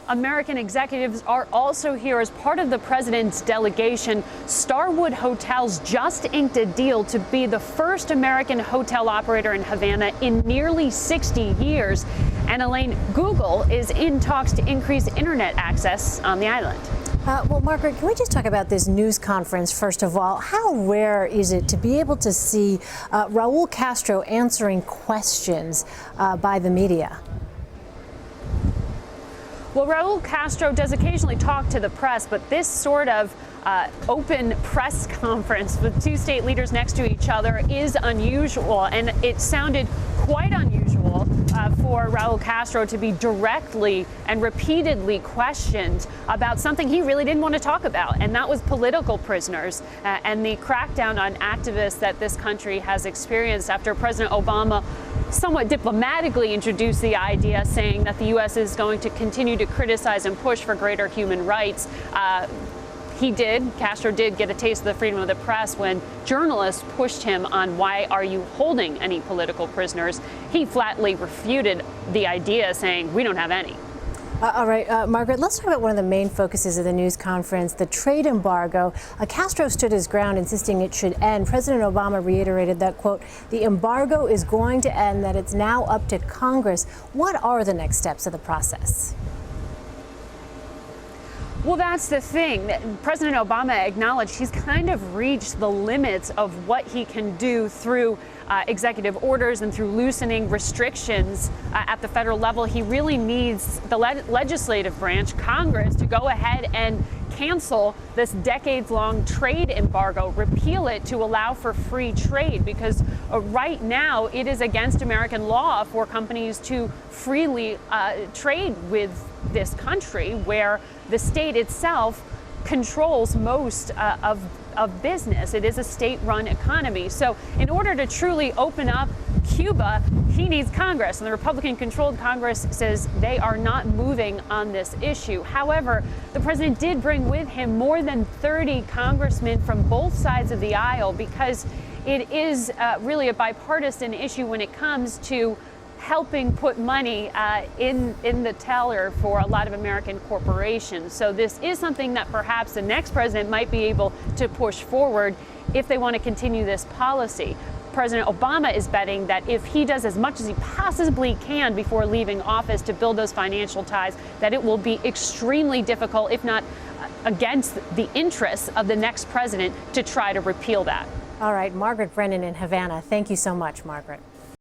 American executives are also here as part of the president's delegation. Starwood Hotels just inked a deal to be the first American hotel operator in Havana in nearly 60 years. And Elaine, Google is in talks to increase internet access on the island. Well, Margaret, can we just talk about this news conference first of all? How rare is it to be able to see Raul Castro answering questions by the media? Well, Raul Castro does occasionally talk to the press, but this sort of open press conference with two state leaders next to each other is unusual, and it sounded quite unusual for Raul Castro to be directly and repeatedly questioned about something he really didn't want to talk about, and that was political prisoners and the crackdown on activists that this country has experienced after President Obama somewhat diplomatically introduced the idea, saying that the U.S. is going to continue to criticize and push for greater human rights. Castro did get a taste of the freedom of the press when journalists pushed him on why are you holding any political prisoners. He flatly refuted the idea, saying we don't have any. All right, Margaret, let's talk about one of the main focuses of the news conference, the trade embargo. Castro stood his ground, insisting it should end. President Obama reiterated that, quote, the embargo is going to end, that it's now up to Congress. What are the next steps of the process? Well, that's the thing. President Obama acknowledged he's kind of reached the limits of what he can do through executive orders and through loosening restrictions at the federal level. He really needs the legislative branch, Congress, to go ahead and cancel this decades-long trade embargo, repeal it to allow for free trade, because right now it is against American law for companies to freely trade with this country, where the state itself controls most of business. It is a state-run economy. So in order to truly open up Cuba, he needs Congress, and the Republican-controlled Congress says they are not moving on this issue. However, the president did bring with him more than 30 congressmen from both sides of the aisle, because it is really a bipartisan issue when it comes to helping put money in the teller for a lot of American corporations. So this is something that perhaps the next president might be able to push forward if they want to continue this policy. President Obama is betting that if he does as much as he possibly can before leaving office to build those financial ties, that it will be extremely difficult, if not against the interests of the next president, to try to repeal that. All right, Margaret Brennan in Havana. Thank you so much, Margaret.